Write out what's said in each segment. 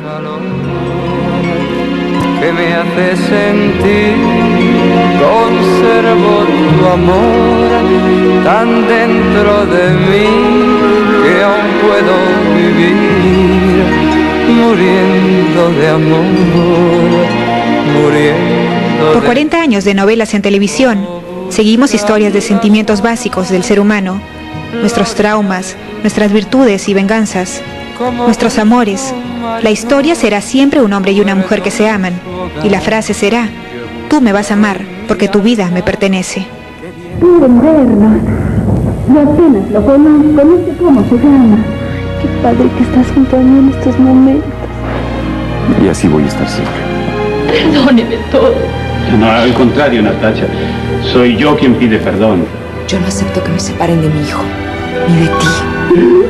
calor que me hace sentir, conservo tu amor tan dentro de mí que aún puedo vivir muriendo de amor, muriendo. Por 40 años de novelas en televisión, seguimos historias de sentimientos básicos del ser humano, nuestros traumas, nuestras virtudes y venganzas, nuestros amores. La historia será siempre un hombre y una mujer que se aman, y la frase será: tú me vas a amar porque tu vida me pertenece. Quieren vernos. Yo apenas lo conozco, no sé cómo se llama. Qué padre que estás junto a mí en estos momentos. Y así voy a estar siempre. Perdóneme todo. No, al contrario, Natacha. Soy yo quien pide perdón. Yo no acepto que me separen de mi hijo, ni de ti.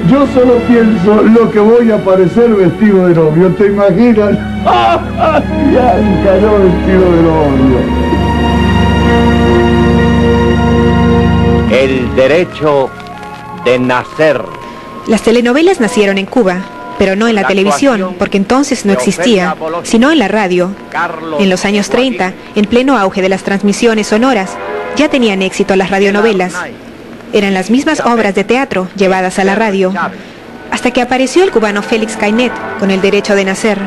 Yo solo pienso lo que voy a parecer vestido de novio, ¿te imaginas? Bianca, yo vestido de novio. El derecho de nacer. Las telenovelas nacieron en Cuba, pero no en la televisión, porque entonces no existía, sino en la radio. En los años 30, en pleno auge de las transmisiones sonoras, ya tenían éxito las radionovelas. Eran las mismas obras de teatro llevadas a la radio, hasta que apareció el cubano Félix Cainet con El derecho de nacer.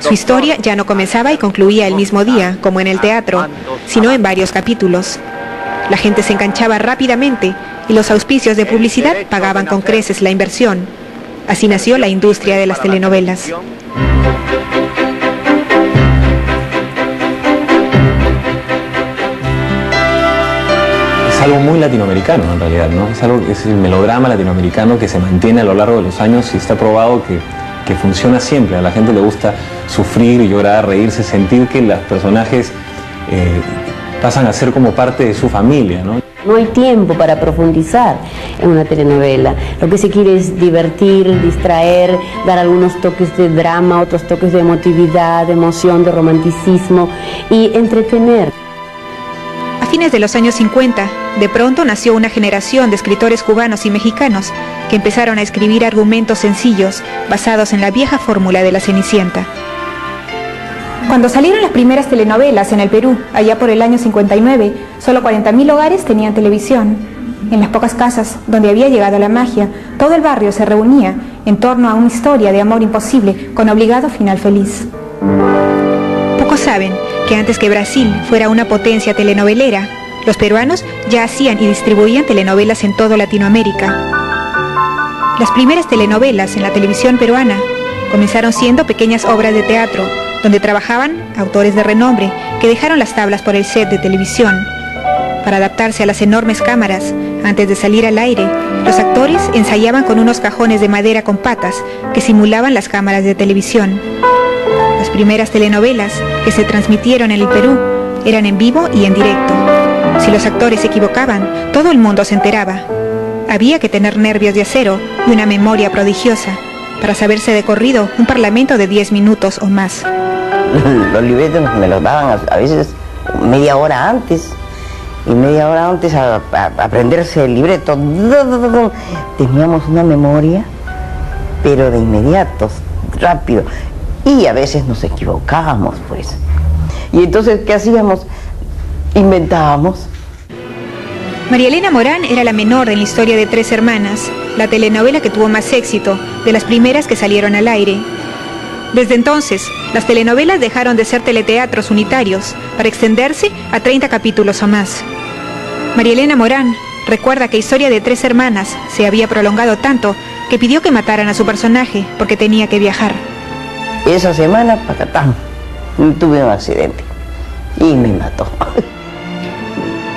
Su historia ya no comenzaba y concluía el mismo día, como en el teatro, sino en varios capítulos. La gente se enganchaba rápidamente y los auspicios de publicidad pagaban con creces la inversión. Así nació la industria de las telenovelas. Es algo muy latinoamericano en realidad, ¿no? Es el melodrama latinoamericano que se mantiene a lo largo de los años y está probado que funciona siempre. A la gente le gusta sufrir, llorar, reírse, sentir que los personajes pasan a ser como parte de su familia, ¿no? No hay tiempo para profundizar en una telenovela. Lo que se quiere es divertir, distraer, dar algunos toques de drama, otros toques de emotividad, de emoción, de romanticismo y entretener. A fines de los años 50, de pronto nació una generación de escritores cubanos y mexicanos que empezaron a escribir argumentos sencillos basados en la vieja fórmula de la Cenicienta. Cuando salieron las primeras telenovelas en el Perú, allá por el año 59, solo 40.000 hogares tenían televisión. En las pocas casas donde había llegado la magia, todo el barrio se reunía en torno a una historia de amor imposible con obligado final feliz. Pocos saben que antes que Brasil fuera una potencia telenovelera, los peruanos ya hacían y distribuían telenovelas en toda Latinoamérica. Las primeras telenovelas en la televisión peruana comenzaron siendo pequeñas obras de teatro, donde trabajaban autores de renombre que dejaron las tablas por el set de televisión. Para adaptarse a las enormes cámaras, antes de salir al aire, los actores ensayaban con unos cajones de madera con patas que simulaban las cámaras de televisión. Las primeras telenovelas que se transmitieron en el Perú eran en vivo y en directo. Si los actores se equivocaban, todo el mundo se enteraba. Había que tener nervios de acero y una memoria prodigiosa para saberse de corrido un parlamento de 10 minutos o más. Los libretos me los daban a veces media hora antes, y media hora antes a aprenderse el libreto. Teníamos una memoria, pero de inmediato, rápido, y a veces nos equivocábamos, pues. Y entonces, ¿qué hacíamos? Inventábamos. María Elena Morán era la menor en la historia de Tres Hermanas, la telenovela que tuvo más éxito, de las primeras que salieron al aire. Desde entonces, las telenovelas dejaron de ser teleteatros unitarios para extenderse a 30 capítulos o más. María Elena Morán recuerda que Historia de Tres Hermanas se había prolongado tanto que pidió que mataran a su personaje porque tenía que viajar. Esa semana, pacatán, tuve un accidente y me mató.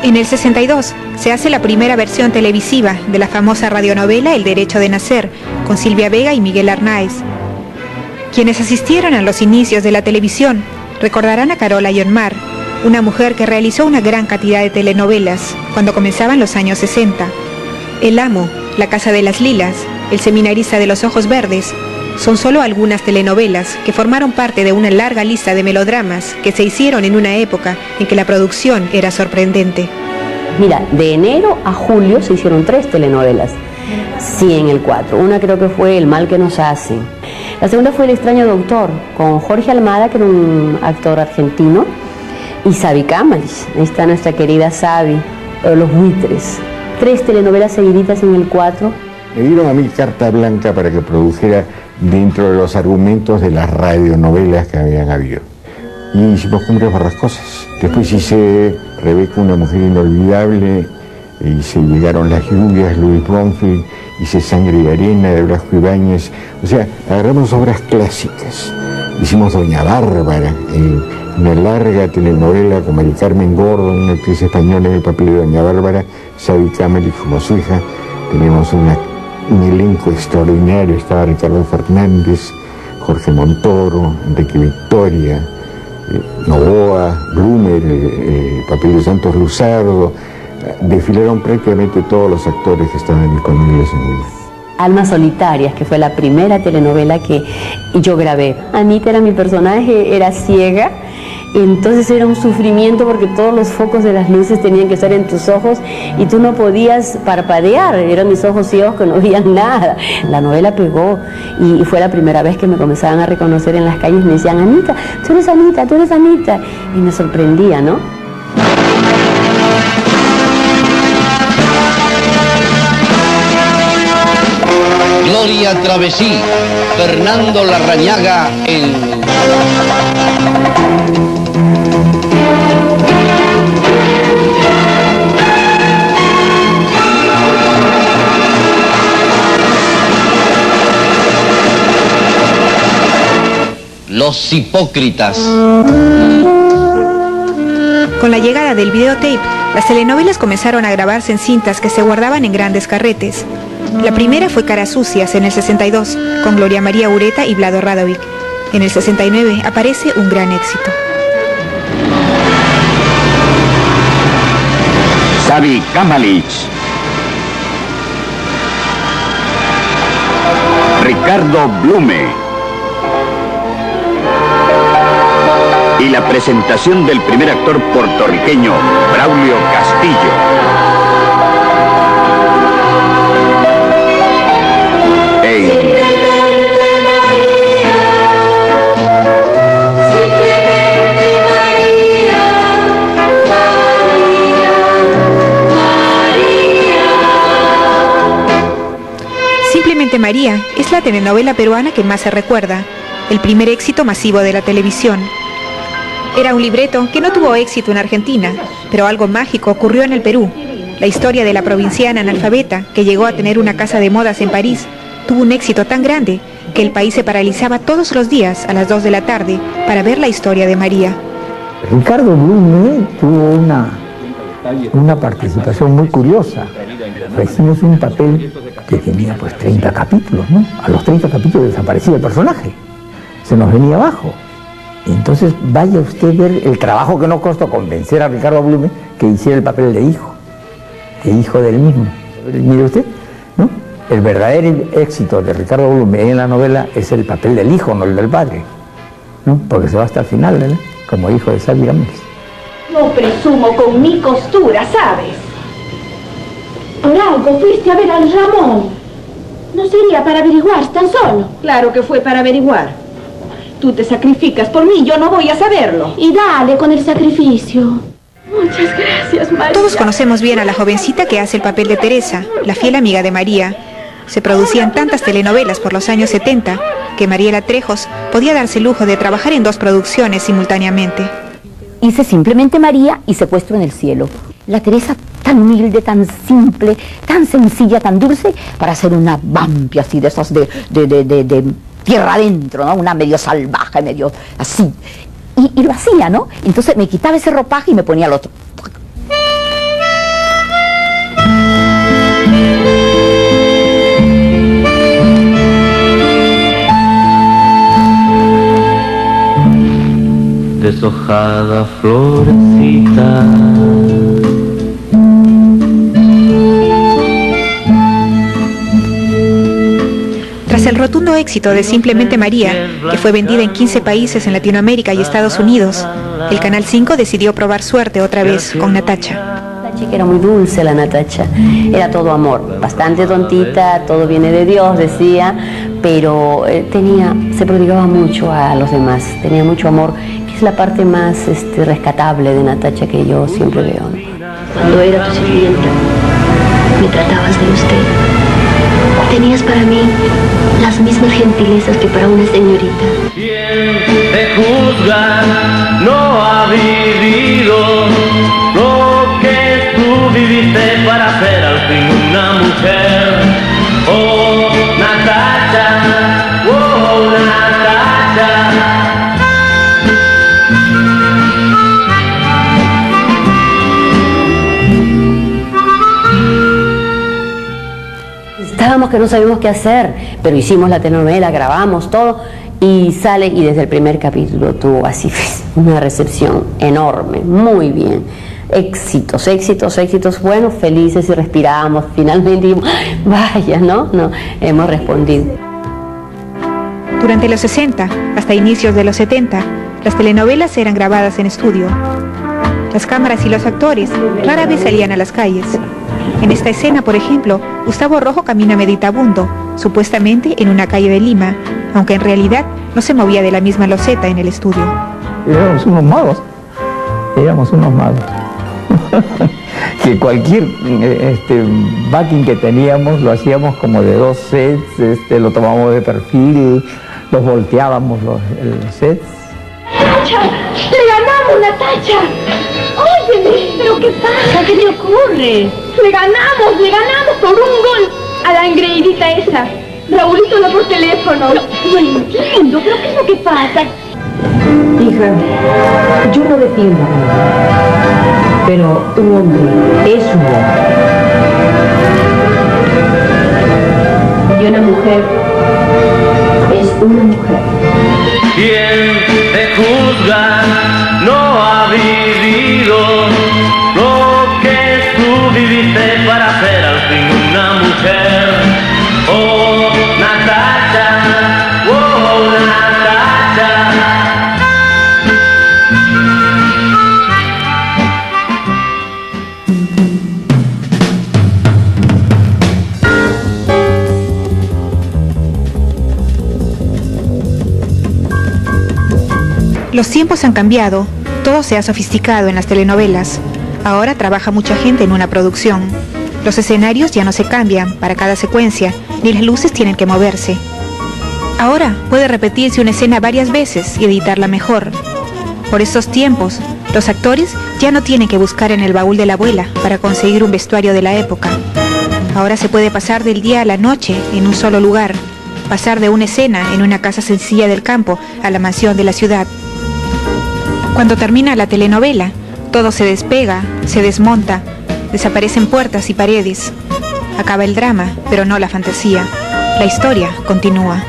En el 62 se hace la primera versión televisiva de la famosa radionovela El derecho de nacer, con Silvia Vega y Miguel Arnáez. Quienes asistieron a los inicios de la televisión recordarán a Carola Yonmar, una mujer que realizó una gran cantidad de telenovelas cuando comenzaban los años 60. El amo, La casa de las lilas, El seminarista de los ojos verdes, son solo algunas telenovelas que formaron parte de una larga lista de melodramas que se hicieron en una época en que la producción era sorprendente. Mira, de enero a julio se hicieron 3 telenovelas. Sí, en el 4. Una creo que fue El mal que nos hacen. La segunda fue El extraño doctor, con Jorge Almada, que era un actor argentino, y Sabi Kamalich. Ahí está nuestra querida Sabi, Los buitres. 3 telenovelas seguiditas en el 4. Me dieron a mí carta blanca para que produjera dentro de los argumentos de las radionovelas que habían habido. Y hicimos Cumbres Borrascosas. Después hice Rebeca, una mujer inolvidable, hice Llegaron las lluvias, Louis Bromfield, hice Sangre y arena de Blasco Ibáñez. O sea, agarramos obras clásicas. Hicimos Doña Bárbara, una larga telenovela con Mari Carmen Gordon, una actriz española en el papel de Doña Bárbara, Sabi Kamalich como su hija. Tenemos un elenco extraordinario, estaba Ricardo Fernández, Jorge Montoro, Enrique Victoria, Novoa, Blumer, el papel de Santos Luzardo. Desfilaron prácticamente todos los actores que estaban disponibles en el... Almas solitarias, que fue la primera telenovela que yo grabé. Anita era mi personaje, era ciega, entonces era un sufrimiento porque todos los focos de las luces tenían que estar en tus ojos y tú no podías parpadear, eran mis ojos ciegos que no veían nada. La novela pegó y fue la primera vez que me comenzaban a reconocer en las calles, me decían, Anita, tú eres Anita, tú eres Anita, y me sorprendía, ¿no? Gloria Travesí, Fernando Larrañaga en... Los hipócritas. Con la llegada del videotape, las telenovelas comenzaron a grabarse en cintas que se guardaban en grandes carretes. La primera fue Caras Sucias en el 62, con Gloria María Ureta y Vlado Radovic. En el 69 aparece un gran éxito. Sabi Kamalich, Ricardo Blume y la presentación del primer actor puertorriqueño, Braulio Castillo. Simplemente María es la telenovela peruana que más se recuerda, el primer éxito masivo de la televisión. Era un libreto que no tuvo éxito en Argentina, pero algo mágico ocurrió en el Perú. La historia de la provinciana analfabeta, que llegó a tener una casa de modas en París, tuvo un éxito tan grande que el país se paralizaba todos los días a las 2 de la tarde para ver la historia de María. Ricardo Blume tuvo una participación muy curiosa. Hicimos un papel que tenía pues 30 capítulos, ¿no? A los 30 capítulos desaparecía el personaje, se nos venía abajo. Y entonces vaya usted a ver el trabajo que nos costó convencer a Ricardo Blume que hiciera el papel de hijo del mismo. Mire usted, ¿no? El verdadero éxito de Ricardo Blume en la novela es el papel del hijo, no el del padre, ¿no? Porque se va hasta el final, ¿verdad? Como hijo de Sabi Kamalich. No presumo con mi costura, ¿sabes? Por algo fuiste a ver al Ramón. No sería para averiguar tan solo. Claro que fue para averiguar. Tú te sacrificas por mí, yo no voy a saberlo. Y dale con el sacrificio. Muchas gracias, María. Todos conocemos bien a la jovencita que hace el papel de Teresa, la fiel amiga de María. Se producían tantas telenovelas por los años 70 que Mariela Trejos podía darse el lujo de trabajar en 2 producciones simultáneamente. Hice Simplemente María y Secuestro en el cielo. La Teresa tan humilde, tan simple, tan sencilla, tan dulce, para ser una vampi así de esas de tierra adentro, ¿no? Una medio salvaje, medio así. Y lo hacía, ¿no? Entonces me quitaba ese ropaje y me ponía el otro. Deshojada florecita, tras el rotundo éxito de Simplemente María, que fue vendida en 15 países en Latinoamérica y Estados Unidos, el Canal 5 decidió probar suerte otra vez con Natacha. chica era muy dulce, la Natacha, era todo amor, bastante tontita, todo viene de Dios, decía, pero se prodigaba mucho a los demás, tenía mucho amor, que es la parte más rescatable de Natacha que yo siempre veo, ¿no? Cuando era tu sirvienta, me tratabas de usted. Tenías para mí las mismas gentilezas que para una señorita. Quien te juzga no ha vivido lo que tú viviste para ser al fin una mujer. Oh, Natacha, oh, Natacha. Estábamos que no sabíamos qué hacer, pero hicimos la telenovela, grabamos todo y sale, y desde el primer capítulo tuvo así una recepción enorme, muy bien. Éxitos, éxitos, éxitos, bueno, felices y respiramos finalmente y vaya, ¿no? Hemos respondido. Durante los 60 hasta inicios de los 70, las telenovelas eran grabadas en estudio. Las cámaras y los actores rara vez salían a las calles. En esta escena, por ejemplo, Gustavo Rojo camina meditabundo, supuestamente en una calle de Lima, aunque en realidad no se movía de la misma loseta en el estudio. Éramos unos magos, que cualquier backing que teníamos lo hacíamos como de 2 sets, lo tomábamos de perfil, los volteábamos los sets. ¡Natacha! ¡Le ganamos, Natacha! ¡Óyeme! ¿Pero qué pasa? ¿Qué te ocurre? ¡Le ganamos por un gol a la engreidita esa! Raulito habló por teléfono. No entiendo, ¿pero qué es lo que pasa? Hija, yo no defiendo a nadie, pero un hombre es un hombre. Y una mujer es una mujer. Quien te juzga no ha vivido lo que tú viviste para ser al fin una mujer. Oh, Natacha, oh, Natacha. Los tiempos han cambiado, todo se ha sofisticado en las telenovelas. Ahora trabaja mucha gente en una producción. Los escenarios ya no se cambian para cada secuencia, ni las luces tienen que moverse. Ahora puede repetirse una escena varias veces y editarla mejor. Por estos tiempos, los actores ya no tienen que buscar en el baúl de la abuela para conseguir un vestuario de la época. Ahora se puede pasar del día a la noche en un solo lugar, pasar de una escena en una casa sencilla del campo a la mansión de la ciudad. Cuando termina la telenovela, todo se despega, se desmonta, desaparecen puertas y paredes. Acaba el drama, pero no la fantasía. La historia continúa.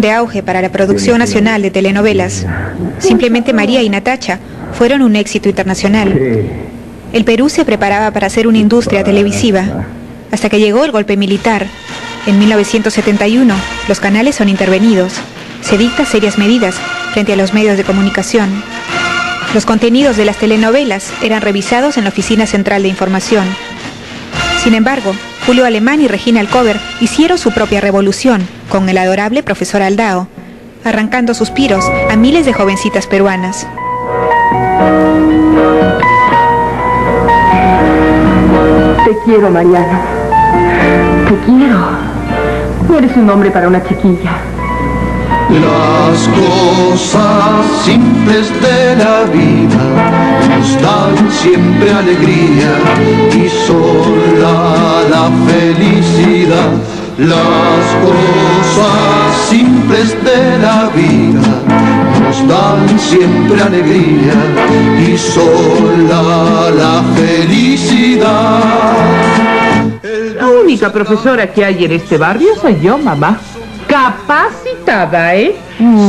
De auge para la producción nacional de telenovelas, Simplemente María y Natacha fueron un éxito internacional. El Perú se preparaba para ser una industria televisiva, hasta que llegó el golpe militar. En 1971, los canales son intervenidos. Se dictan serias medidas frente a los medios de comunicación. Los contenidos de las telenovelas eran revisados en la Oficina Central de Información. Sin embargo, Julio Alemán y Regina Alcover hicieron su propia revolución con el adorable profesor Aldao, arrancando suspiros a miles de jovencitas peruanas. Te quiero, Mariana. Te quiero. No eres un hombre para una chiquilla. Las cosas simples de la vida nos dan siempre alegría y sola la felicidad. Las cosas simples de la vida nos dan siempre alegría y sola la felicidad. La única profesora que hay en este barrio soy yo, mamá. Capacitada, ¿eh?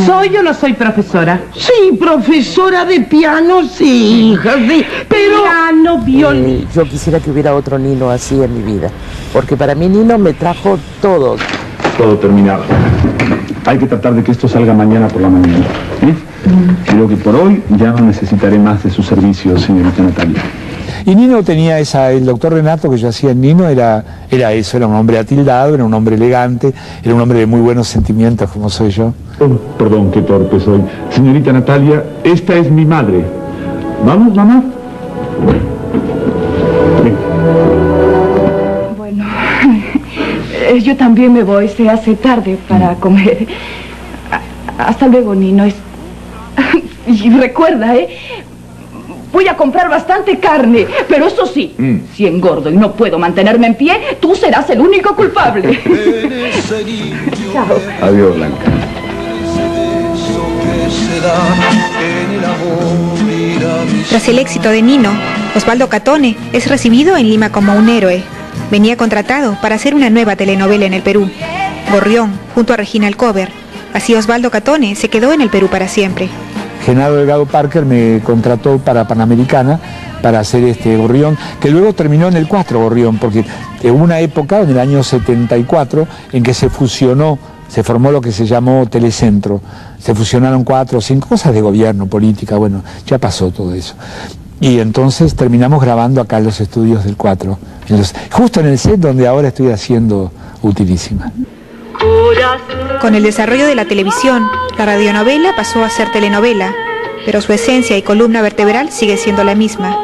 ¿Soy o no soy profesora? Sí, profesora de piano, sí, hija, sí. Pero... Piano, violín. Yo quisiera que hubiera otro Nino así en mi vida, porque para mí Nino me trajo todo. todo terminado. Hay que tratar de que esto salga mañana por la mañana. Creo que por hoy ya no necesitaré más de sus servicios, señorita Natalia. Y Nino tenía el doctor Renato que yo hacía en Nino era eso, era un hombre atildado, era un hombre elegante, era un hombre de muy buenos sentimientos como soy yo. Oh, perdón, qué torpe soy. Señorita Natalia, esta es mi madre. ¿Vamos, mamá? Bueno, yo también me voy, se hace tarde para comer. Hasta luego, Nino. Y recuerda, voy a comprar bastante carne, pero eso sí, si engordo y no puedo mantenerme en pie, tú serás el único culpable. Chao. Adiós, Blanca. Tras el éxito de Nino, Osvaldo Catone es recibido en Lima como un héroe. Venía contratado para hacer una nueva telenovela en el Perú, Gorrión, junto a Regina Alcover. Así Osvaldo Catone se quedó en el Perú para siempre. Genaro Delgado Parker me contrató para Panamericana para hacer este Gorrión, que luego terminó en el 4 Gorrión, porque hubo una época, en el año 74, en que se formó lo que se llamó Telecentro. Se fusionaron 4 o 5 cosas de gobierno, política, bueno, ya pasó todo eso. Y entonces terminamos grabando acá en los estudios del 4, justo en el set donde ahora estoy haciendo Utilísima. Con el desarrollo de la televisión, la radionovela pasó a ser telenovela, pero su esencia y columna vertebral sigue siendo la misma.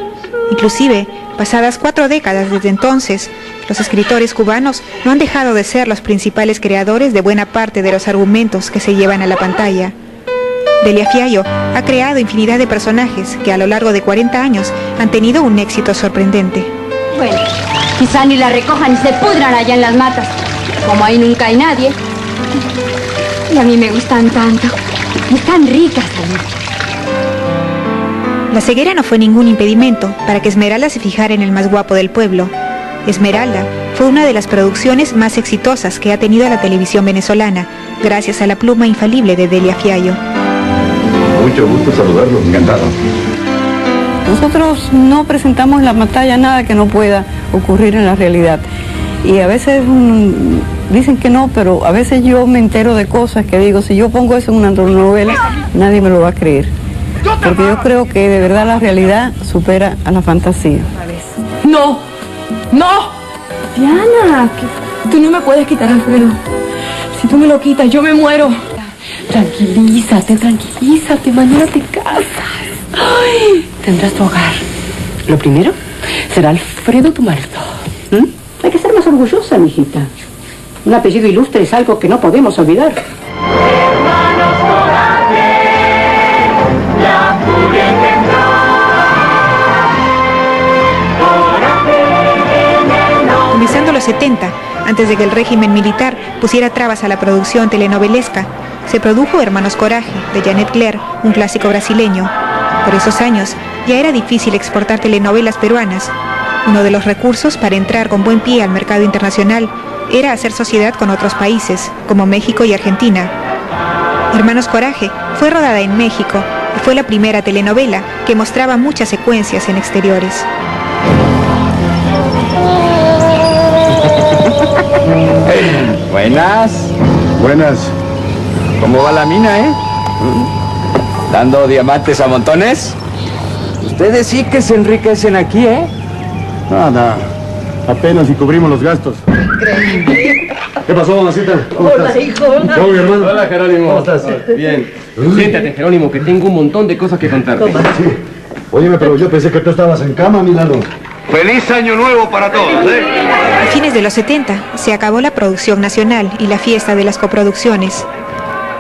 Inclusive, pasadas 4 décadas desde entonces, los escritores cubanos no han dejado de ser los principales creadores de buena parte de los argumentos que se llevan a la pantalla. Delia Fiallo ha creado infinidad de personajes que a lo largo de 40 años han tenido un éxito sorprendente. Bueno, quizá ni la recojan y se pudran allá en las matas. Como ahí nunca hay nadie. Y a mí me gustan tanto. Están ricas también. La ceguera no fue ningún impedimento para que Esmeralda se fijara en el más guapo del pueblo. Esmeralda fue una de las producciones más exitosas que ha tenido la televisión venezolana, gracias a la pluma infalible de Delia Fiallo. Mucho gusto saludarlos, encantado. Nosotros no presentamos en la pantalla nada que no pueda ocurrir en la realidad. Y a veces dicen que no, pero a veces yo me entero de cosas que digo, si yo pongo eso en una novela, nadie me lo va a creer. Porque yo creo que de verdad la realidad supera a la fantasía. ¡No! ¡No! Diana, tú no me puedes quitar a Alfredo. Si tú me lo quitas, yo me muero. Tranquilízate, mañana te casas. Ay, tendrás tu hogar. Lo primero será Alfredo tu marido. Hay que ser más orgullosa, mijita. Un apellido ilustre es algo que no podemos olvidar. Comenzando los 70, antes de que el régimen militar pusiera trabas a la producción telenovelesca, se produjo Hermanos Coraje, de Janet Claire, un clásico brasileño. Por esos años ya era difícil exportar telenovelas peruanas. Uno de los recursos para entrar con buen pie al mercado internacional era hacer sociedad con otros países, como México y Argentina. Hermanos Coraje fue rodada en México y fue la primera telenovela que mostraba muchas secuencias en exteriores. Buenas. Buenas. ¿Cómo va la mina, ¿Dando diamantes a montones? Ustedes sí que se enriquecen aquí, Nada, apenas si cubrimos los gastos. ¿Qué pasó, mamacita? ¿Cómo estás? Hijo. ¿Cómo, mi hermano? Hola, Jerónimo. ¿Cómo estás? Bien. Siéntate, Jerónimo, que tengo un montón de cosas que contarte. Sí. Óyeme, pero yo pensé que tú estabas en cama, Milano. ¡Feliz Año Nuevo para todos, A fines de los 70 se acabó la producción nacional y la fiesta de las coproducciones.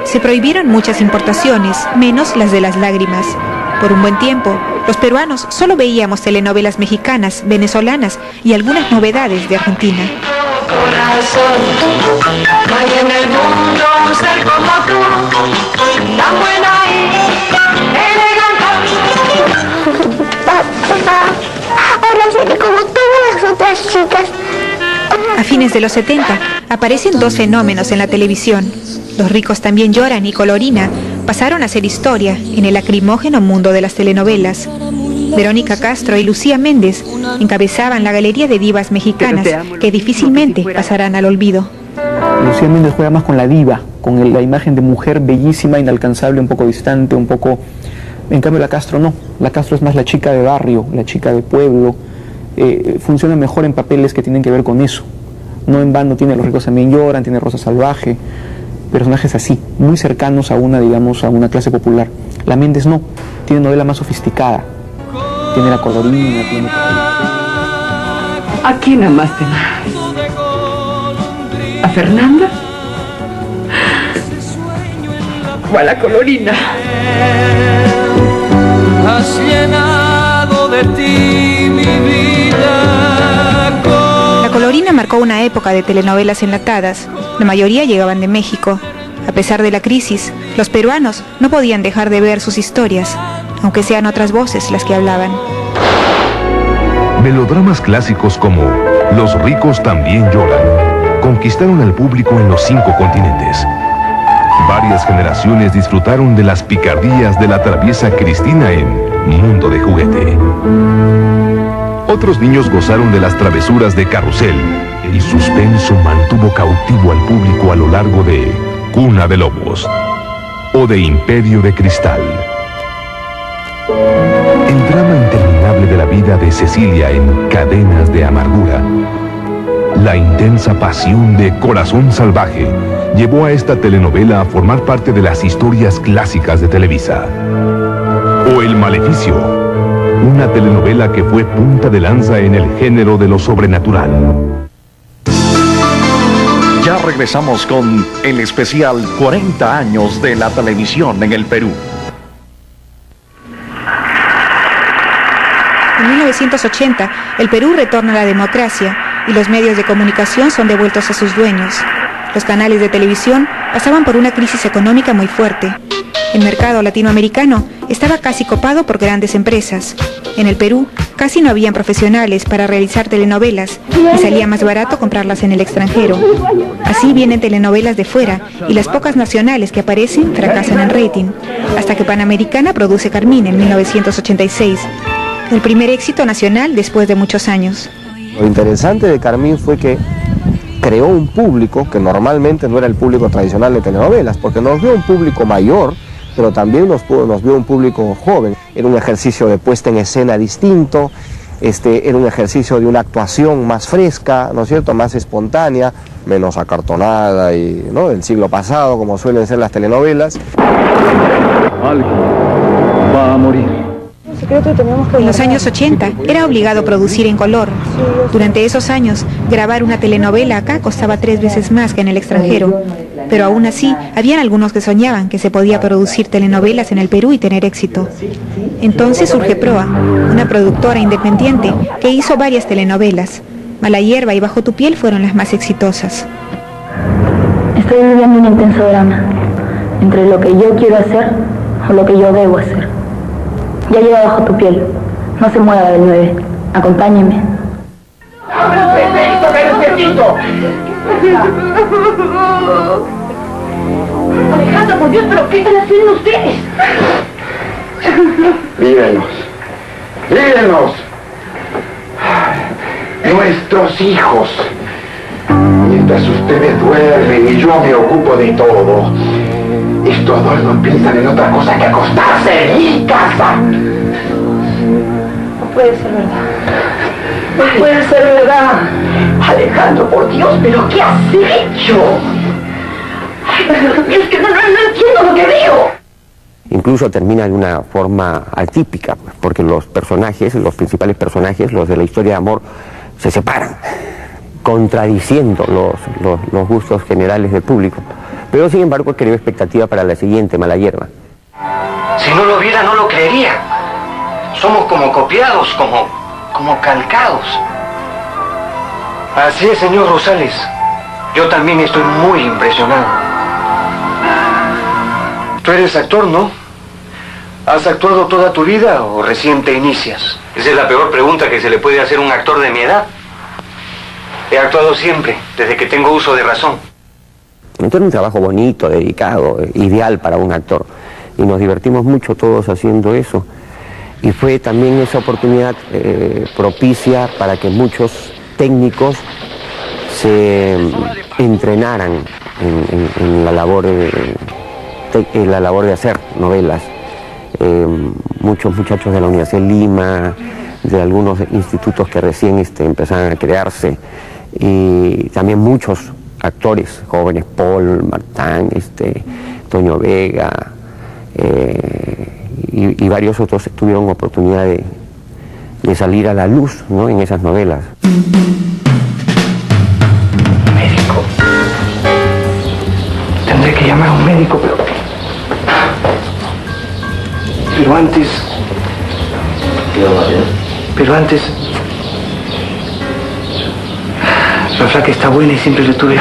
Se prohibieron muchas importaciones, menos las de las lágrimas. Por un buen tiempo, los peruanos solo veíamos telenovelas mexicanas, venezolanas y algunas novedades de Argentina. No hay en el mundo un ser como tú, tan buena y elegante. Papá, ahora seré como todas las otras chicas. A fines de los 70 aparecen dos fenómenos en la televisión. Los ricos también lloran y Colorina pasaron a ser historia en el lacrimógeno mundo de las telenovelas. Verónica Castro y Lucía Méndez encabezaban la galería de divas mexicanas que difícilmente pasarán al olvido. Lucía Méndez juega más con la diva, con la imagen de mujer bellísima, inalcanzable, un poco distante, un poco... En cambio la Castro no, la Castro es más la chica de barrio, la chica de pueblo, funciona mejor en papeles que tienen que ver con eso. No en vano tiene Los ricos también lloran, tiene Rosa Salvaje, personajes así, muy cercanos a una, digamos, a una clase popular. La Méndez no, tiene novela más sofisticada, tiene La Colorina, tiene... ¿A quién amaste más? ¿A Fernanda? ¿O a La Colorina? Has llenado de ti mi vida. La Colorina marcó una época de telenovelas enlatadas. La mayoría llegaban de México. A pesar de la crisis, los peruanos no podían dejar de ver sus historias, aunque sean otras voces las que hablaban. Melodramas clásicos como Los ricos también lloran conquistaron al público en los 5 continentes. Varias generaciones disfrutaron de las picardías de la traviesa Cristina en Mundo de Juguete. Otros niños gozaron de las travesuras de Carrusel. El suspenso mantuvo cautivo al público a lo largo de Cuna de Lobos o de Imperio de Cristal. El drama interminable de la vida de Cecilia en Cadenas de Amargura. La intensa pasión de Corazón Salvaje llevó a esta telenovela a formar parte de las historias clásicas de Televisa. O El Maleficio, una telenovela que fue punta de lanza en el género de lo sobrenatural. Ya regresamos con el especial 40 años de la televisión en el Perú. En 1980, el Perú retorna a la democracia y los medios de comunicación son devueltos a sus dueños. Los canales de televisión pasaban por una crisis económica muy fuerte. El mercado latinoamericano estaba casi copado por grandes empresas. En el Perú casi no habían profesionales para realizar telenovelas y salía más barato comprarlas en el extranjero. Así vienen telenovelas de fuera y las pocas nacionales que aparecen fracasan en rating, hasta que Panamericana produce Carmín en 1986. El primer éxito nacional después de muchos años. Lo interesante de Carmín fue que creó un público que normalmente no era el público tradicional de telenovelas, porque nos vio un público mayor, pero también nos vio un público joven. Era un ejercicio de puesta en escena distinto, era un ejercicio de una actuación más fresca, ¿no es cierto?, más espontánea, menos acartonada y, ¿no?, del siglo pasado, como suelen ser las telenovelas. Alguien va a morir. En los años 80 era obligado producir en color. Durante esos años, grabar una telenovela acá costaba 3 veces más que en el extranjero. Pero aún así, habían algunos que soñaban que se podía producir telenovelas en el Perú y tener éxito. Entonces surge Proa, una productora independiente que hizo varias telenovelas. Mala Hierba y Bajo tu piel fueron las más exitosas. Estoy viviendo un intenso drama entre lo que yo quiero hacer o lo que yo debo hacer. Ya llega Bajo tu piel. No se mueva del 9. Acompáñeme. Alejandro, por Dios, ¿pero qué están haciendo ustedes? Lídenos. Lídenos. Nuestros hijos. Mientras ustedes duermen y yo me ocupo de todo, estos dos no piensan en otra cosa que acostarse en mi casa. No puede ser verdad. No puede ser verdad. Alejandro, por Dios, ¿pero qué has hecho? Es que no entiendo lo que digo. Incluso termina de una forma atípica, pues, porque los principales personajes, los de la historia de amor, se separan, contradiciendo los gustos generales del público. Pero sin embargo creó expectativa para la siguiente, Mala Hierba. Si no lo viera, no lo creería. Somos como copiados, como calcados. Así es, señor Rosales. Yo también estoy muy impresionado. Tú eres actor, ¿no? ¿Has actuado toda tu vida o recién te inicias? Esa es la peor pregunta que se le puede hacer a un actor de mi edad. He actuado siempre, desde que tengo uso de razón. Entonces era un trabajo bonito, dedicado, ideal para un actor. Y nos divertimos mucho todos haciendo eso. Y fue también esa oportunidad propicia para que muchos técnicos se entrenaran en la labor de hacer novelas. Muchos muchachos de la Universidad de Lima, de algunos institutos que recién empezaban a crearse, y también muchos actores jóvenes, Paul Martin, Toño Vega, y varios otros tuvieron oportunidad de salir a la luz, ¿no?, en esas novelas. Médico. Tendré que llamar a un médico, pero antes... La flaca está buena y siempre le tuve...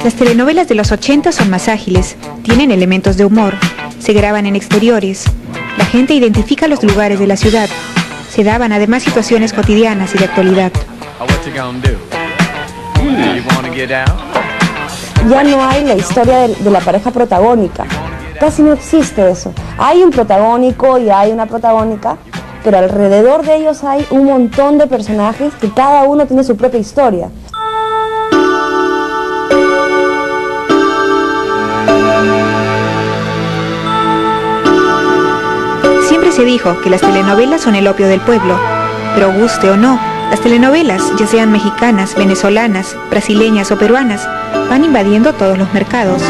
Las telenovelas de los 80 son más ágiles, tienen elementos de humor, se graban en exteriores, la gente identifica los lugares de la ciudad, se daban además situaciones cotidianas y de actualidad. Ya no hay la historia de la pareja protagónica, casi no existe eso. Hay un protagónico y hay una protagónica, pero alrededor de ellos hay un montón de personajes que cada uno tiene su propia historia. Siempre se dijo que las telenovelas son el opio del pueblo, pero guste o no, las telenovelas, ya sean mexicanas, venezolanas, brasileñas o peruanas, van invadiendo todos los mercados.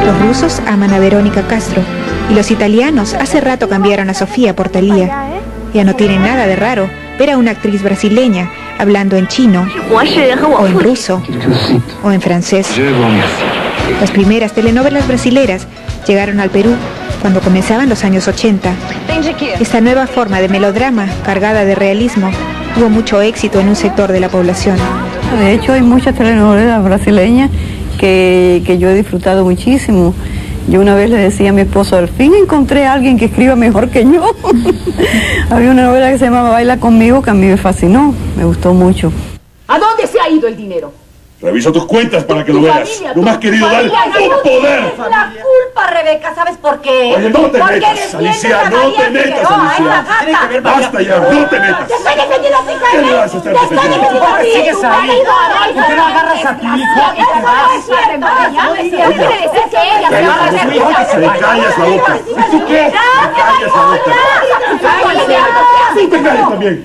Los rusos aman a Verónica Castro y los italianos hace rato cambiaron a Sofía por Thalía. Ya no tiene nada de raro ver a una actriz brasileña hablando en chino, o en ruso, o en francés. Las primeras telenovelas brasileras llegaron al Perú cuando comenzaban los años 80. Esta nueva forma de melodrama, cargada de realismo, tuvo mucho éxito en un sector de la población. De hecho, hay muchas telenovelas brasileñas que yo he disfrutado muchísimo. Yo una vez le decía a mi esposo, al fin encontré a alguien que escriba mejor que yo. Había una novela que se llamaba Baila conmigo, que a mí me fascinó, me gustó mucho. ¿A dónde se ha ido el dinero? Revisa tus cuentas para que lo veas. No me has querido dar un poder. Es la culpa, Rebeca, ¿sabes por qué? Oye, no te metas, Alicia, no te metas, Alicia. Basta ya, no te metas. ¡Te estoy defendiendo a ti, ¿Qué le vas a estar defendiendo? ¡Sigues ahí! ¿Por qué no agarras a tu hijo y te vas? Quiere decir que ella se va a hacer. Te callas la boca. ¿Tú qué? Te callas la boca. Sí, te calles también.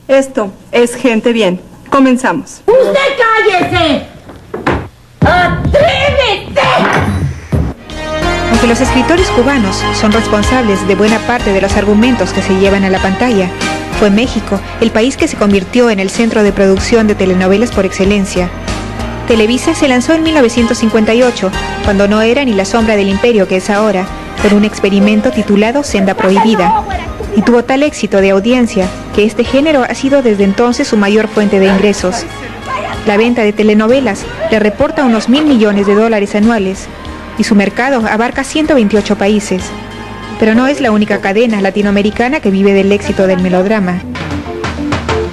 Esto es Gente Bien. Comenzamos. ¡Usted cállese! ¡Atrévete! Aunque los escritores cubanos son responsables de buena parte de los argumentos que se llevan a la pantalla, fue México el país que se convirtió en el centro de producción de telenovelas por excelencia. Televisa se lanzó en 1958, cuando no era ni la sombra del imperio que es ahora, con un experimento titulado Senda Prohibida, y tuvo tal éxito de audiencia que este género ha sido desde entonces su mayor fuente de ingresos. La venta de telenovelas le reporta unos $1.000 millones anuales, y su mercado abarca 128 países. Pero no es la única cadena latinoamericana que vive del éxito del melodrama.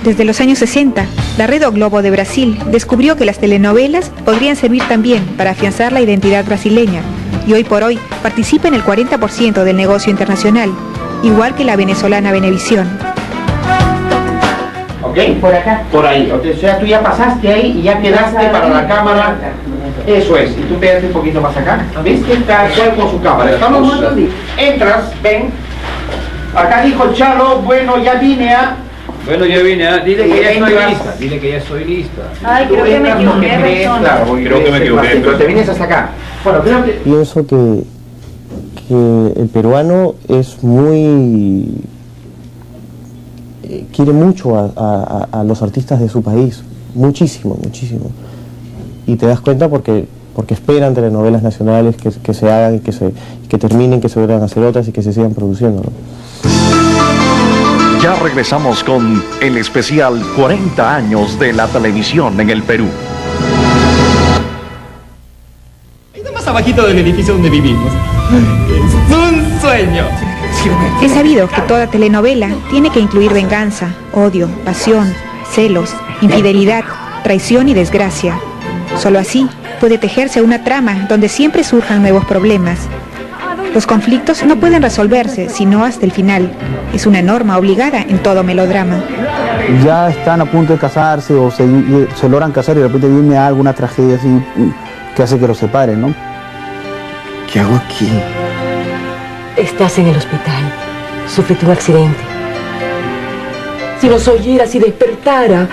Desde los años 60, la Red O Globo de Brasil descubrió que las telenovelas podrían servir también para afianzar la identidad brasileña, y hoy por hoy participa en el 40% del negocio internacional, igual que la venezolana Venevisión. ¿Ok? Por acá. Por ahí. O sea, tú ya pasaste ahí y ya quedaste para la cámara. Eso es. Y tú pégate un poquito más acá. ¿Ves que cada cual con su cámara? Estamos. Entras, ven. Acá dijo Chalo, bueno, ya vine a... Bueno, ya vine, dile que ya estoy lista. Dile que ya estoy lista. Ay, creo que me equivoqué, claro, creo que me equivoqué. Pero te vienes hasta acá. Bueno, creo que... Pienso que el peruano es muy... quiere mucho a los artistas de su país, muchísimo, muchísimo. Y te das cuenta porque esperan telenovelas nacionales que se hagan, que terminen, que se vuelvan a hacer otras y que se sigan produciendo, ¿no? Ya regresamos con el especial 40 años de la televisión en el Perú. Más abajito del edificio donde vivimos. Es un sueño. Es sabido que toda telenovela tiene que incluir venganza, odio, pasión, celos, infidelidad, traición y desgracia. Solo así puede tejerse una trama donde siempre surjan nuevos problemas. Los conflictos no pueden resolverse sino hasta el final. Es una norma obligada en todo melodrama. Ya están a punto de casarse o se logran casar y de repente viene alguna tragedia así que hace que los separen, ¿no? ¿Qué hago aquí? Estás en el hospital. Sufriste un accidente. Si nos oyera, si despertara,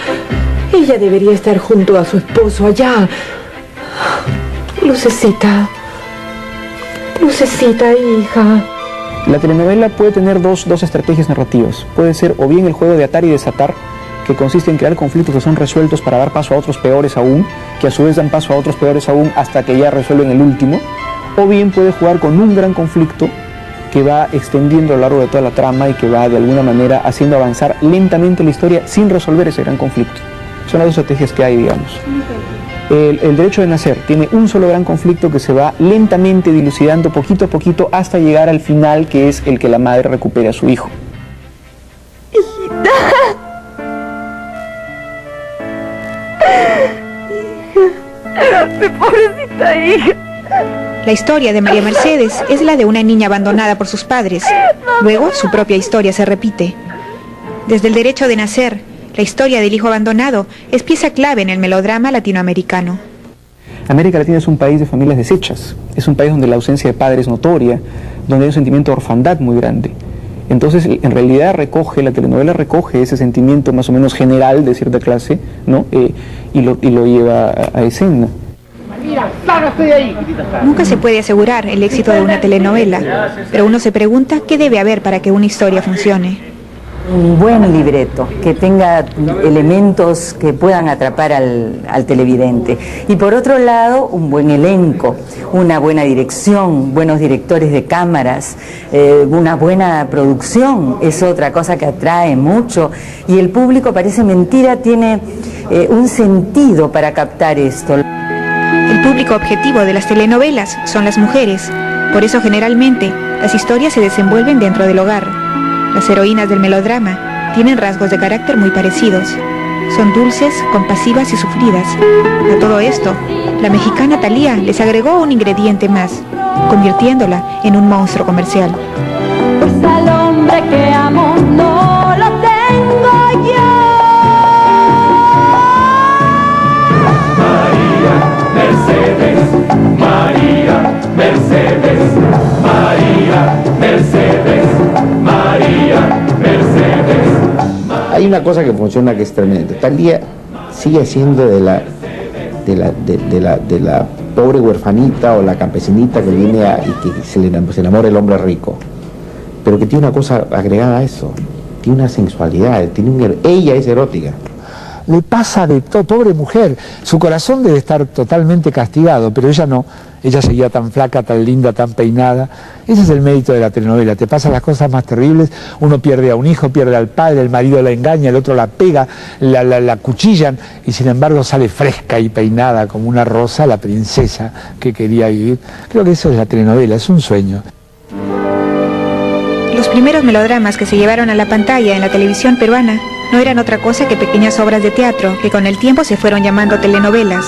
ella debería estar junto a su esposo allá. Lucecita. Lucecita, hija. La telenovela puede tener dos estrategias narrativas. Puede ser o bien el juego de atar y desatar, que consiste en crear conflictos que son resueltos para dar paso a otros peores aún, que a su vez dan paso a otros peores aún hasta que ya resuelven el último. O bien puede jugar con un gran conflicto que va extendiendo a lo largo de toda la trama y que va de alguna manera haciendo avanzar lentamente la historia sin resolver ese gran conflicto. Son las dos estrategias que hay, digamos. El derecho de nacer tiene un solo gran conflicto que se va lentamente dilucidando poquito a poquito hasta llegar al final, que es el que la madre recupere a su hijo. Hijita. Hija. Pobrecita hija. La historia de María Mercedes es la de una niña abandonada por sus padres. Luego, su propia historia se repite. Desde el derecho de nacer, la historia del hijo abandonado es pieza clave en el melodrama latinoamericano. América Latina es un país de familias deshechas, es un país donde la ausencia de padres es notoria, donde hay un sentimiento de orfandad muy grande. Entonces, en realidad la telenovela recoge ese sentimiento más o menos general de cierta clase, ¿no? Y lo lleva a escena. Nunca se puede asegurar el éxito de una telenovela, pero uno se pregunta qué debe haber para que una historia funcione. Un buen libreto, que tenga elementos que puedan atrapar al televidente. Y por otro lado, un buen elenco, una buena dirección, buenos directores de cámaras, una buena producción, es otra cosa que atrae mucho. Y el público, parece mentira, tiene un sentido para captar esto. El público objetivo de las telenovelas son las mujeres. Por eso generalmente las historias se desenvuelven dentro del hogar. Las heroínas del melodrama tienen rasgos de carácter muy parecidos. Son dulces, compasivas y sufridas. A todo esto, la mexicana Thalía les agregó un ingrediente más, convirtiéndola en un monstruo comercial. Pues al hombre que amo no lo tengo yo. María Mercedes, María Mercedes, María Mercedes. Hay una cosa que funciona que es tremenda. Thalía sigue siendo de la pobre huerfanita o la campesinita que viene y que se enamora el hombre rico, pero que tiene una cosa agregada a eso, tiene una sensualidad, ella es erótica. Le pasa de todo, pobre mujer, su corazón debe estar totalmente castigado, pero ella no, ella seguía tan flaca, tan linda, tan peinada. Ese es el mérito de la telenovela, te pasan las cosas más terribles, uno pierde a un hijo, pierde al padre, el marido la engaña, el otro la pega, la cuchillan, y sin embargo sale fresca y peinada como una rosa, la princesa que quería vivir. Creo que eso es la telenovela, es un sueño. Los primeros melodramas que se llevaron a la pantalla en la televisión peruana no eran otra cosa que pequeñas obras de teatro que con el tiempo se fueron llamando telenovelas.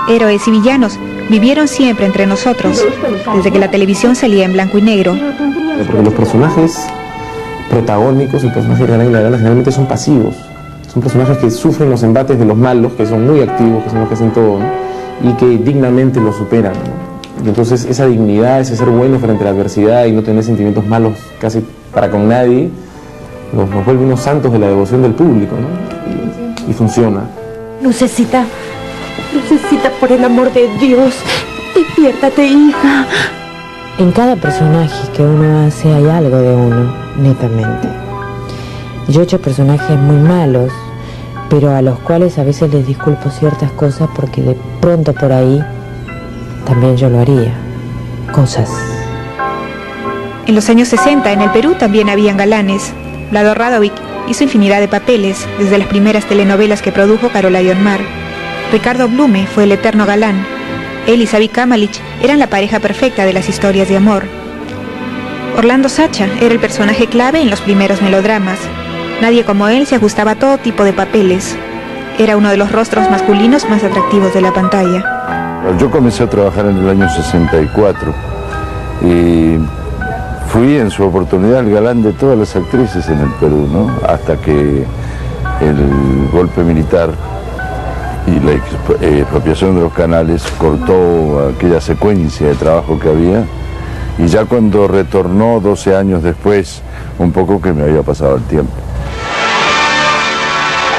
Héroes y villanos vivieron siempre entre nosotros, desde que la televisión salía en blanco y negro. Porque los personajes protagónicos y personajes de la novela generalmente son pasivos. Son personajes que sufren los embates de los malos, que son muy activos, que son los que hacen todo, ¿no? Y que dignamente lo superan, ¿no? Y entonces esa dignidad, ese ser bueno frente a la adversidad y no tener sentimientos malos casi para con nadie, nos vuelve unos santos de la devoción del público, ¿no? Y funciona. Lucecita, Lucecita, por el amor de Dios, despiértate, hija. En cada personaje que uno hace hay algo de uno, netamente. Yo he hecho personajes muy malos, pero a los cuales a veces les disculpo ciertas cosas porque de pronto por ahí también yo lo haría. Cosas. En los años 60 en el Perú también habían galanes. Vlado Radovic hizo infinidad de papeles, desde las primeras telenovelas que produjo Carola Guionmar. Ricardo Blume fue el eterno galán. Él y Savi Kamalich eran la pareja perfecta de las historias de amor. Orlando Sacha era el personaje clave en los primeros melodramas. Nadie como él se ajustaba a todo tipo de papeles. Era uno de los rostros masculinos más atractivos de la pantalla. Yo comencé a trabajar en el año 64 y fui en su oportunidad el galán de todas las actrices en el Perú, ¿no? Hasta que el golpe militar y la expropiación de los canales cortó aquella secuencia de trabajo que había, y ya cuando retornó 12 años después, un poco que me había pasado el tiempo.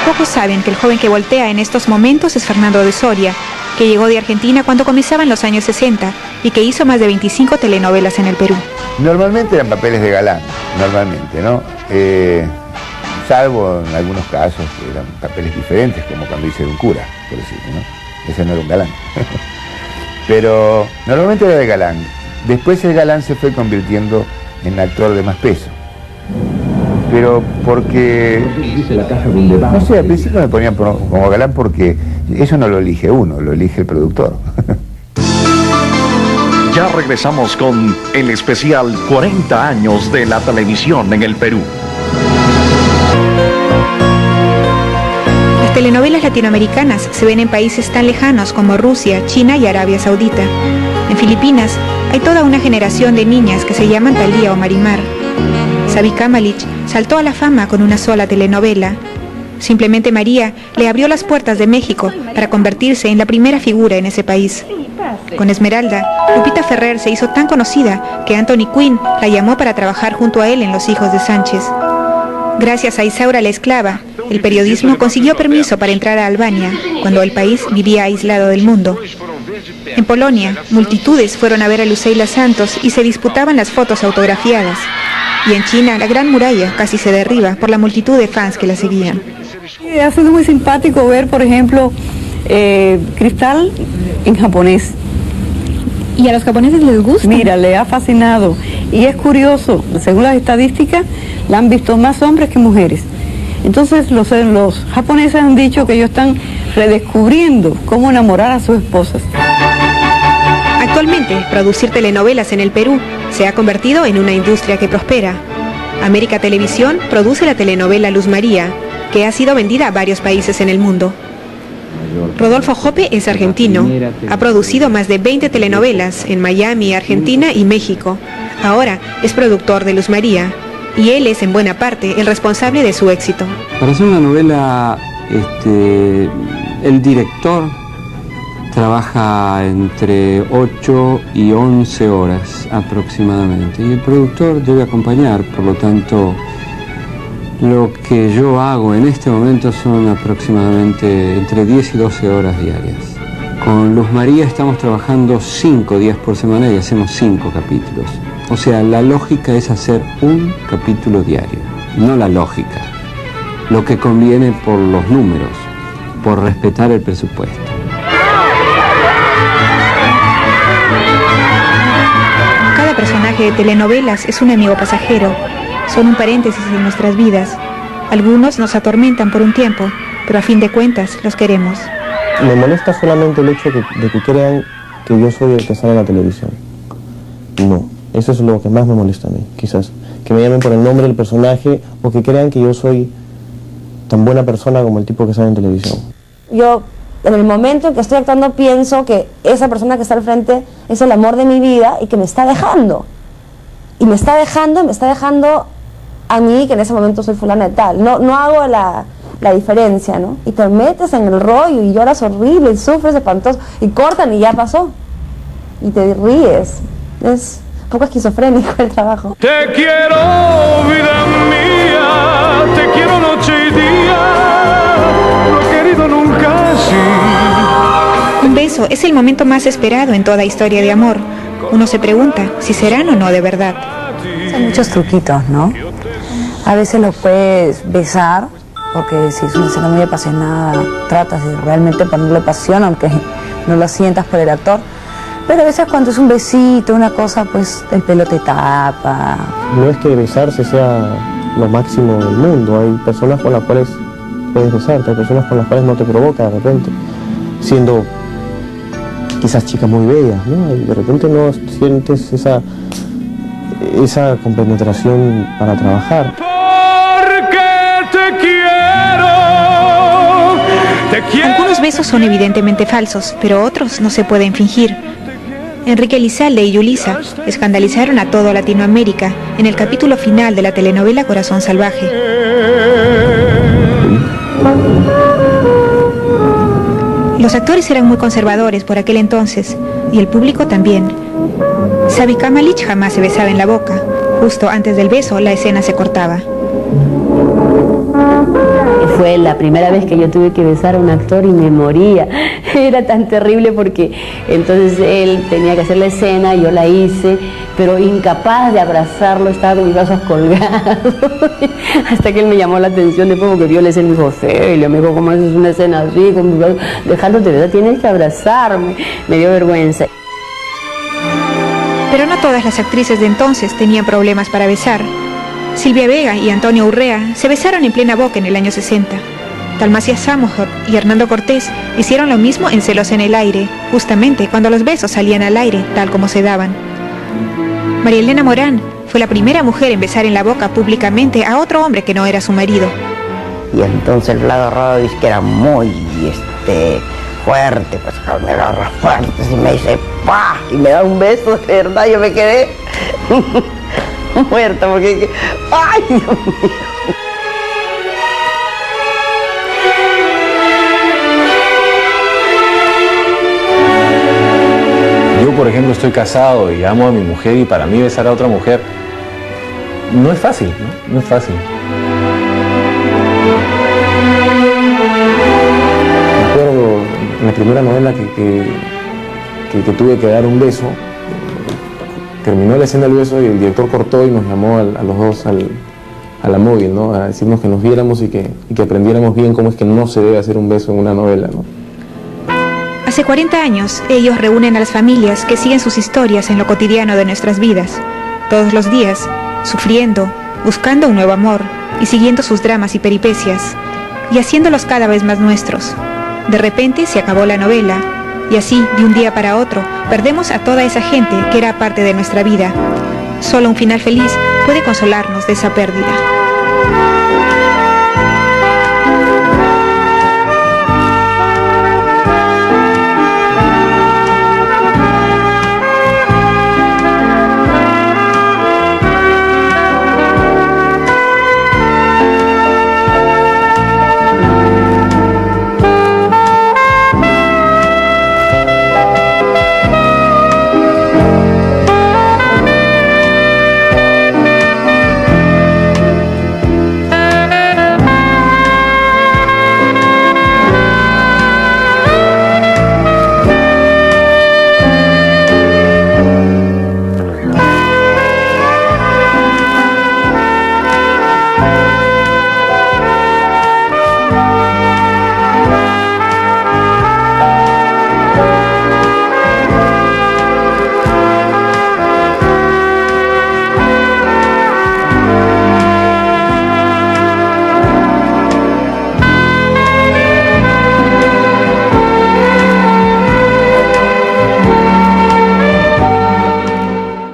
Pocos saben que el joven que voltea en estos momentos es Fernando de Soria, que llegó de Argentina cuando comenzaban los años 60 y que hizo más de 25 telenovelas en el Perú. Normalmente eran papeles de galán, normalmente, ¿no? Salvo en algunos casos que eran papeles diferentes, como cuando hice de un cura, por decirlo, ¿no? Ese no era un galán. Pero normalmente era de galán. Después el galán se fue convirtiendo en actor de más peso. Pero porque... No sé, al principio me ponían como galán porque eso no lo elige uno, lo elige el productor. Ya regresamos con el especial 40 años de la televisión en el Perú. Las telenovelas latinoamericanas se ven en países tan lejanos como Rusia, China y Arabia Saudita. En Filipinas hay toda una generación de niñas que se llaman Talía o Marimar. Sabi Kamalich saltó a la fama con una sola telenovela. Simplemente María le abrió las puertas de México para convertirse en la primera figura en ese país. Con Esmeralda, Lupita Ferrer se hizo tan conocida que Anthony Quinn la llamó para trabajar junto a él en Los Hijos de Sánchez. Gracias a Isaura la Esclava, el periodismo consiguió permiso para entrar a Albania, cuando el país vivía aislado del mundo. En Polonia, multitudes fueron a ver a Luceyla Santos y se disputaban las fotos autografiadas. Y en China, la Gran Muralla casi se derriba por la multitud de fans que la seguían. Ha sido muy simpático ver, por ejemplo, Cristal en japonés. ¿Y a los japoneses les gusta? Mira, le ha fascinado. Y es curioso, según las estadísticas, la han visto más hombres que mujeres. Entonces los japoneses han dicho que ellos están redescubriendo cómo enamorar a sus esposas. Actualmente, producir telenovelas en el Perú se ha convertido en una industria que prospera. América Televisión produce la telenovela Luz María, que ha sido vendida a varios países en el mundo. Rodolfo Jope es argentino. Ha producido más de 20 telenovelas en Miami, Argentina y México. Ahora es productor de Luz María, y él es en buena parte el responsable de su éxito. Para hacer una novela, el director trabaja entre 8 y 11 horas aproximadamente, y el productor debe acompañar. Por lo tanto, lo que yo hago en este momento son aproximadamente entre 10 y 12 horas diarias. Con Luz María estamos trabajando 5 días por semana y hacemos 5 capítulos. O sea, la lógica es hacer un capítulo diario, no la lógica. Lo que conviene por los números, por respetar el presupuesto. Cada personaje de telenovelas es un amigo pasajero. Son un paréntesis en nuestras vidas. Algunos nos atormentan por un tiempo, pero a fin de cuentas los queremos. Me molesta solamente el hecho de que crean que yo soy el que sale en la televisión. No, eso es lo que más me molesta a mí, quizás. Que me llamen por el nombre del personaje o que crean que yo soy tan buena persona como el tipo que sale en televisión. Yo, en el momento en que estoy actuando, pienso que esa persona que está al frente es el amor de mi vida y que me está dejando. Y me está dejando a mí, que en ese momento soy fulana de tal. No hago la diferencia, ¿no? Y te metes en el rollo y lloras horrible y sufres espantoso y cortan y ya pasó. Y te ríes. Es un poco esquizofrénico el trabajo. Te quiero, vida mía, te quiero noche y día, no he querido nunca así. Un beso es el momento más esperado en toda historia de amor. Uno se pregunta si serán o no de verdad. Hay muchos truquitos, ¿no? A veces lo puedes besar, porque si es una escena muy apasionada, tratas de realmente ponerle pasión, aunque no lo sientas por el actor. Pero a veces cuando es un besito, una cosa, pues el pelo te tapa. No es que besarse sea lo máximo del mundo. Hay personas con las cuales puedes besarte, hay personas con las cuales no te provoca de repente. Siendo quizás chicas muy bellas, ¿no? Y de repente no sientes esa compenetración para trabajar. Algunos besos son evidentemente falsos, pero otros no se pueden fingir. Enrique Elizalde y Yulisa escandalizaron a todo Latinoamérica en el capítulo final de la telenovela Corazón Salvaje. Los actores eran muy conservadores por aquel entonces, y el público también. Savica Malik jamás se besaba en la boca. Justo antes del beso, la escena se cortaba. Fue la primera vez que yo tuve que besar a un actor y me moría. Era tan terrible porque entonces él tenía que hacer la escena, yo la hice, pero incapaz de abrazarlo, estaba con mis brazos colgados. Hasta que él me llamó la atención después porque vio la escena y me dijo, Celia, me dijo, ¿cómo haces una escena así? Con mis brazos? Dejarlo de verdad, tienes que abrazarme. Me dio vergüenza. Pero no todas las actrices de entonces tenían problemas para besar. Silvia Vega y Antonio Urrea se besaron en plena boca en el año 60. Dalmacia Samojot y Hernando Cortés hicieron lo mismo en Celos en el aire, justamente cuando los besos salían al aire, tal como se daban. María Elena Morán fue la primera mujer en besar en la boca públicamente a otro hombre que no era su marido. Y entonces el lado Rodríguez, que era muy fuerte, pues me agarra fuerte y me dice ¡pah! Y me da un beso, de verdad, yo me quedé muerta porque ¡ay, Dios mío! Yo, por ejemplo, estoy casado y amo a mi mujer y para mí besar a otra mujer no es fácil, ¿no? No es fácil. Me acuerdo en la primera novela que tuve que dar un beso. Terminó la escena del beso y el director cortó y nos llamó a los dos a la móvil, ¿no? A decirnos que nos viéramos y que aprendiéramos bien cómo es que no se debe hacer un beso en una novela, ¿no? Hace 40 años, ellos reúnen a las familias que siguen sus historias en lo cotidiano de nuestras vidas, todos los días, sufriendo, buscando un nuevo amor y siguiendo sus dramas y peripecias, y haciéndolos cada vez más nuestros. De repente se acabó la novela, y así, de un día para otro, perdemos a toda esa gente que era parte de nuestra vida. Solo un final feliz puede consolarnos de esa pérdida.